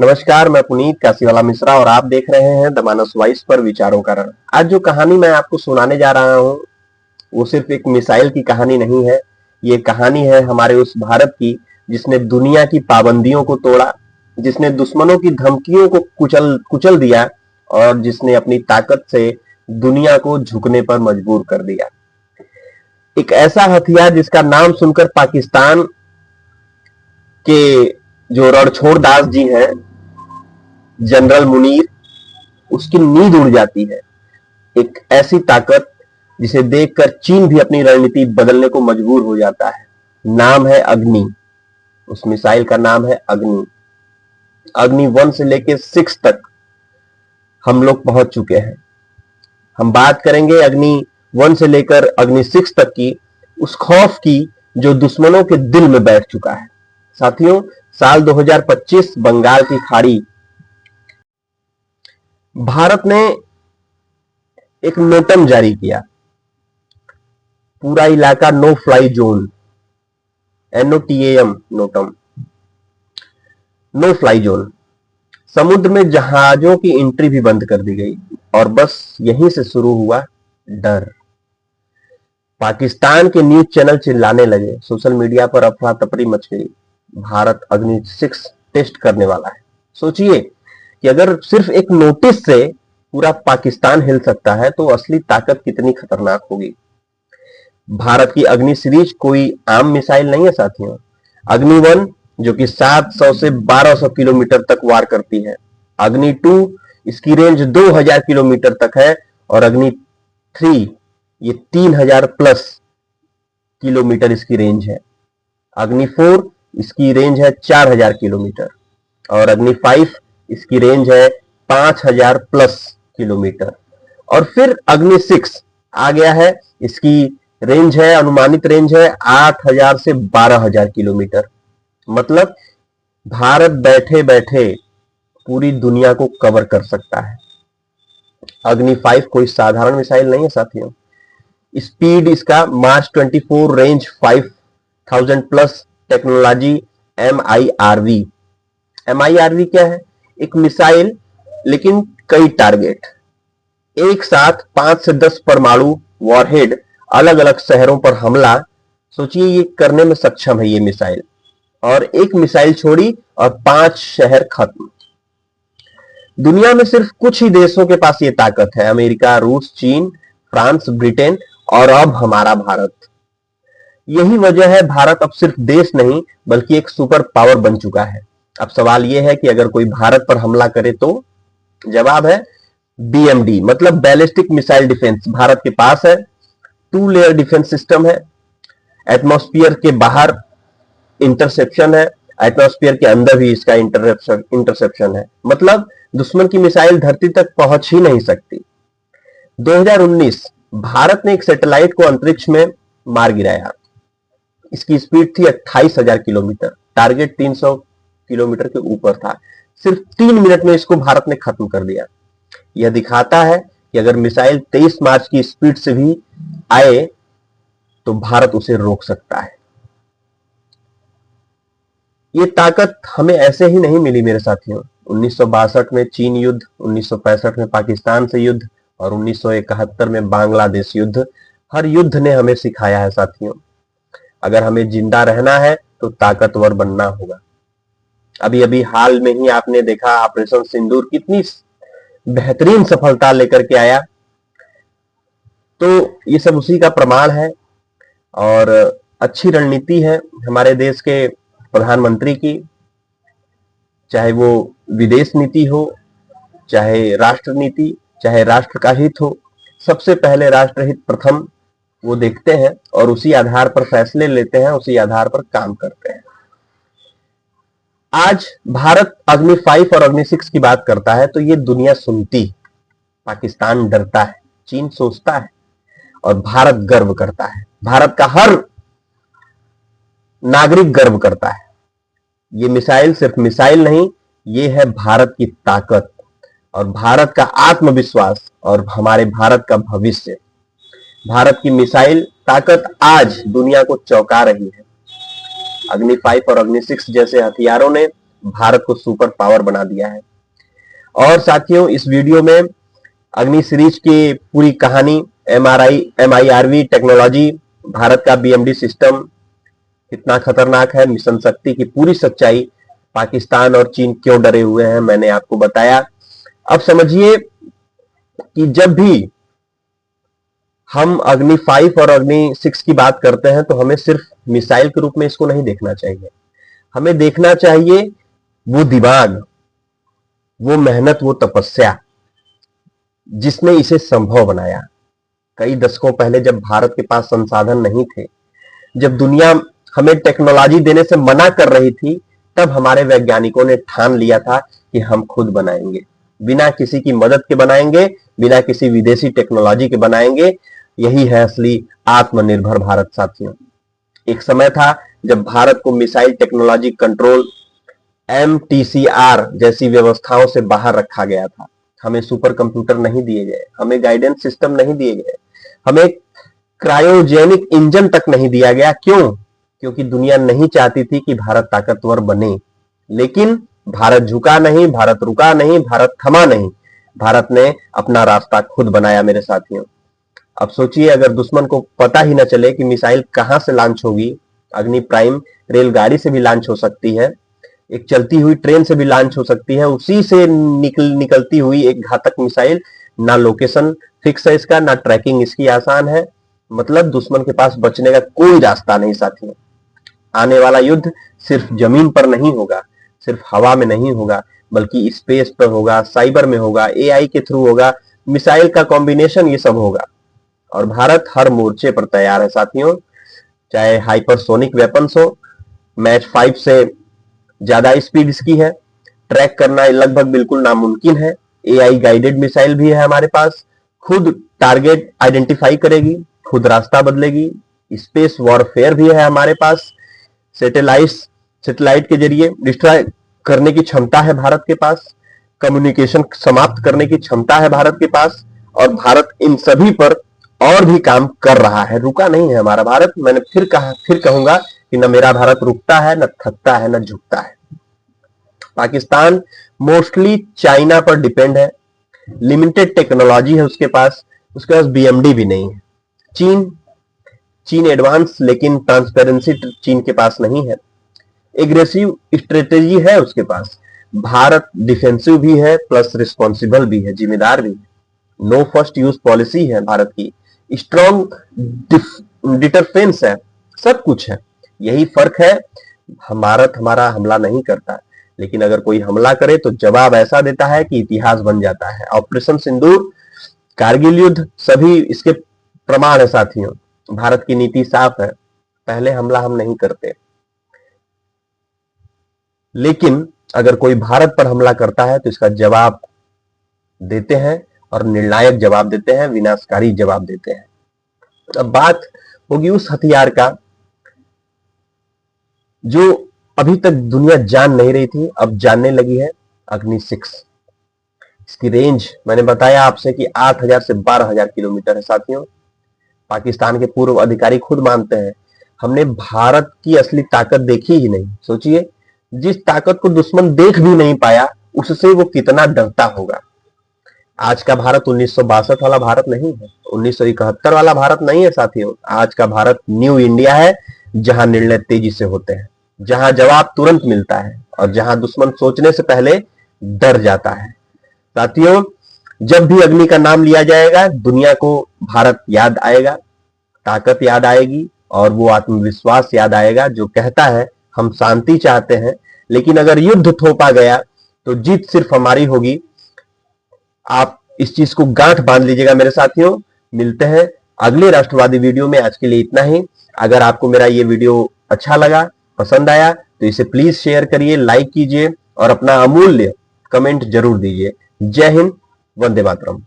नमस्कार, मैं पुनीत काशीवाला मिश्रा और आप देख रहे हैं द मानस वॉइस पर विचारों का रण। आज जो कहानी मैं आपको सुनाने जा रहा हूं वो सिर्फ एक मिसाइल की कहानी नहीं है। ये कहानी है हमारे उस भारत की जिसने दुनिया की पाबंदियों को तोड़ा, जिसने दुश्मनों की धमकियों को कुचल कुचल दिया और जिसने अपनी ताकत से दुनिया को झुकने पर मजबूर कर दिया। एक ऐसा हथियार जिसका नाम सुनकर पाकिस्तान के जो रणछोड़ दास जी हैं, जनरल मुनीर, उसकी नींद उड़ जाती है। एक ऐसी ताकत जिसे देखकर चीन भी अपनी रणनीति बदलने को मजबूर हो जाता है। नाम है अग्नि। उस मिसाइल का नाम है अग्नि। अग्नि 1 से लेकर 6 तक हम लोग पहुंच चुके हैं। हम बात करेंगे अग्नि 1 से लेकर अग्नि 6 तक की, उस खौफ की जो दुश्मनों के दिल में बैठ चुका है। साथियों, साल 2025 बंगाल की खाड़ी, भारत ने एक नोटम जारी किया। पूरा इलाका no fly zone, NOTAM NOTAM, no fly zone. समुद्र में जहाजों की एंट्री भी बंद कर दी गई और बस यहीं से शुरू हुआ डर। पाकिस्तान के न्यूज चैनल चिल्लाने लगे, सोशल मीडिया पर अफरा तफरी मच गई। भारत अग्नि 6 टेस्ट करने वाला है। सोचिए कि अगर सिर्फ एक नोटिस से पूरा पाकिस्तान हिल सकता है तो असली ताकत कितनी खतरनाक होगी। भारत की अग्नि सीरीज कोई आम मिसाइल नहीं है साथियों। अग्नि 1 जो कि 700 से 1200 किलोमीटर तक वार करती है। अग्नि 2 इसकी रेंज 2000 किलोमीटर तक है और अग्नि 3 ये 3000 प्लस किलोमीटर इसकी रेंज है। अग्नि 4 इसकी रेंज है 4000 किलोमीटर और अग्नि 5 इसकी रेंज है 5000 प्लस किलोमीटर। और फिर अग्नि 6 आ गया है, इसकी रेंज है, अनुमानित रेंज है 8000 से 12000 किलोमीटर। मतलब भारत बैठे बैठे पूरी दुनिया को कवर कर सकता है। अग्नि 5 कोई साधारण मिसाइल नहीं है साथियों। स्पीड इसका मार्च 24, range 5000 plus, technology MIRV। MIRV क्या है? एक मिसाइल लेकिन कई टारगेट, एक साथ 5 से 10 परमाणु वॉरहेड अलग अलग शहरों पर हमला। सोचिए ये करने में सक्षम है ये मिसाइल। और एक मिसाइल छोड़ी और 5 शहर खत्म। दुनिया में सिर्फ कुछ ही देशों के पास ये ताकत है, अमेरिका, रूस, चीन, फ्रांस, ब्रिटेन और अब हमारा भारत। यही वजह है भारत अब सिर्फ देश नहीं बल्कि एक सुपर पावर बन चुका है। अब सवाल यह है कि अगर कोई भारत पर हमला करे तो जवाब है BMD, मतलब बैलिस्टिक मिसाइल डिफेंस भारत के पास है। 2 लेयर डिफेंस सिस्टम है। एटमॉस्फेयर के बाहर इंटरसेप्शन है, एटमॉस्फेयर के अंदर भी इसका इंटरसेप्शन है। मतलब दुश्मन की मिसाइल धरती तक पहुंच ही नहीं सकती। 2019 भारत ने एक सैटेलाइट को अंतरिक्ष में मार गिराया। इसकी स्पीड थी 28000 किलोमीटर, टारगेट 300 किलोमीटर के ऊपर था। सिर्फ 3 मिनट में इसको भारत ने खत्म कर दिया। यह दिखाता है कि अगर मिसाइल 23 मार्च की स्पीड से भी आए तो भारत उसे रोक सकता है। ये ताकत हमें ऐसे ही नहीं मिली मेरे साथियों। 1962 में चीन युद्ध, 1965 में पाकिस्तान से युद्ध और 1971 में बांग्लादेश युद्ध, हर युद्ध ने हमें सिखाया है साथियों, अगर हमें जिंदा रहना है तो ताकतवर बनना होगा। अभी अभी हाल में ही आपने देखा ऑपरेशन सिंदूर कितनी बेहतरीन सफलता लेकर के आया। तो ये सब उसी का प्रमाण है और अच्छी रणनीति है हमारे देश के प्रधानमंत्री की, चाहे वो विदेश नीति हो, चाहे राष्ट्र नीति, चाहे राष्ट्र का हित हो। सबसे पहले राष्ट्रहित प्रथम वो देखते हैं और उसी आधार पर फैसले लेते हैं, उसी आधार पर काम करते हैं। आज भारत अग्नि 5 और अग्नि 6 की बात करता है तो ये दुनिया सुनती है, पाकिस्तान डरता है, चीन सोचता है और भारत गर्व करता है। भारत का हर नागरिक गर्व करता है। ये मिसाइल सिर्फ मिसाइल नहीं, ये है भारत की ताकत और भारत का आत्मविश्वास और हमारे भारत का भविष्य। भारत की मिसाइल ताकत आज दुनिया को चौंका रही है। अग्नि 5 और अग्नि 6 जैसे हथियारों ने भारत को सुपर पावर बना दिया है। और साथियों, इस वीडियो में अग्नि सीरीज की पूरी कहानी, MIRV टेक्नोलॉजी, भारत का BMD सिस्टम कितना खतरनाक है, मिशन शक्ति की पूरी सच्चाई, पाकिस्तान और चीन क्यों डरे हुए हैं, मैंने आपको बताया। अब समझिए कि जब भी हम अग्नि 5 और अग्नि 6 की बात करते हैं तो हमें सिर्फ मिसाइल के रूप में इसको नहीं देखना चाहिए। हमें देखना चाहिए वो दिमाग, वो मेहनत, वो तपस्या जिसने इसे संभव बनाया। कई दशकों पहले जब भारत के पास संसाधन नहीं थे, जब दुनिया हमें टेक्नोलॉजी देने से मना कर रही थी, तब हमारे वैज्ञानिकों ने ठान लिया था कि हम खुद बनाएंगे, बिना किसी की मदद के बनाएंगे, बिना किसी विदेशी टेक्नोलॉजी के बनाएंगे। यही है असली आत्मनिर्भर भारत साथियों। एक समय था जब भारत को मिसाइल टेक्नोलॉजी कंट्रोल MTCR जैसी व्यवस्थाओं से बाहर रखा गया था। हमें सुपर कंप्यूटर नहीं दिए गए, हमें गाइडेंस सिस्टम नहीं दिए गए, हमें क्रायोजेनिक इंजन तक नहीं दिया गया। क्यों? क्योंकि दुनिया नहीं चाहती थी कि भारत ताकतवर बने। लेकिन भारत झुका नहीं, भारत रुका नहीं, भारत थमा नहीं, भारत ने अपना रास्ता खुद बनाया मेरे साथियों। अब सोचिए, अगर दुश्मन को पता ही न चले कि मिसाइल कहां से लॉन्च होगी, अग्नि प्राइम रेलगाड़ी से भी लॉन्च हो सकती है, एक चलती हुई ट्रेन से भी लॉन्च हो सकती है, उसी से निकलती हुई एक घातक मिसाइल, ना लोकेशन फिक्स है इसका, ना ट्रैकिंग इसकी आसान है। मतलब दुश्मन के पास बचने का कोई रास्ता नहीं साथियों। आने वाला युद्ध सिर्फ जमीन पर नहीं होगा, सिर्फ हवा में नहीं होगा, बल्कि स्पेस पर होगा, साइबर में होगा, AI के थ्रू होगा, मिसाइल का कॉम्बिनेशन, ये सब होगा। और भारत हर मोर्चे पर तैयार है साथियों। चाहे हाइपरसोनिक वेपन्स हो, मैच 5 से ज्यादा स्पीड इसकी है, ट्रैक करना लगभग बिल्कुल नामुमकिन है। AI गाइडेड मिसाइल भी है हमारे पास, खुद टारगेट आइडेंटिफाई करेगी, खुद रास्ता बदलेगी। स्पेस वॉरफेयर भी है हमारे पास, सैटेलाइट के जरिए डिस्ट्रॉय करने की क्षमता है भारत के पास, कम्युनिकेशन समाप्त करने की क्षमता है भारत के पास। और भारत इन सभी पर और भी काम कर रहा है, रुका नहीं है हमारा भारत। मैंने फिर कहूंगा कि न मेरा भारत रुकता है, न थकता है, न झुकता है। पाकिस्तान मोस्टली चाइना पर डिपेंड है, लिमिटेड टेक्नोलॉजी है उसके पास BMD भी नहीं है। चीन एडवांस, लेकिन ट्रांसपेरेंसी चीन के पास नहीं है। एग्रेसिव स्ट्रेटेजी है उसके पास। भारत डिफेंसिव भी है, प्लस रिस्पॉन्सिबल भी है, जिम्मेदार भी है। नो फर्स्ट यूज पॉलिसी है भारत की, स्ट्रॉन्ग डिटरफेंस है, सब कुछ है। यही फर्क है, भारत हमारा हमला नहीं करता, लेकिन अगर कोई हमला करे तो जवाब ऐसा देता है कि इतिहास बन जाता है। ऑपरेशन सिंदूर, कारगिल युद्ध, सभी इसके प्रमाण है साथियों। भारत की नीति साफ है, पहले हमला हम नहीं करते, लेकिन अगर कोई भारत पर हमला करता है तो इसका जवाब देते हैं, और निर्णायक जवाब देते हैं, विनाशकारी जवाब देते हैं। अब बात होगी उस हथियार का जो अभी तक दुनिया जान नहीं रही थी, अब जानने लगी है, अग्नि 6। इसकी रेंज मैंने बताया आपसे कि 8000 से 12000 किलोमीटर है साथियों। पाकिस्तान के पूर्व अधिकारी खुद मानते हैं, हमने भारत की असली ताकत देखी ही नहीं। सोचिए, जिस ताकत को दुश्मन देख भी नहीं पाया, उससे वो कितना डरता होगा। आज का भारत 1962 वाला भारत नहीं है, 1971 वाला भारत नहीं है साथियों। आज का भारत न्यू इंडिया है, जहां निर्णय तेजी से होते हैं, जहां जवाब तुरंत मिलता है, और जहां दुश्मन सोचने से पहले डर जाता है। साथियों, जब भी अग्नि का नाम लिया जाएगा, दुनिया को भारत याद आएगा, ताकत याद आएगी, और वो आत्मविश्वास याद आएगा जो कहता है हम शांति चाहते हैं, लेकिन अगर युद्ध थोपा गया तो जीत सिर्फ हमारी होगी। आप इस चीज को गांठ बांध लीजिएगा मेरे साथियों। मिलते हैं अगले राष्ट्रवादी वीडियो में। आज के लिए इतना ही। अगर आपको मेरा ये वीडियो अच्छा लगा, पसंद आया, तो इसे प्लीज शेयर करिए, लाइक कीजिए, और अपना अमूल्य कमेंट जरूर दीजिए। जय हिंद, वंदे मातरम।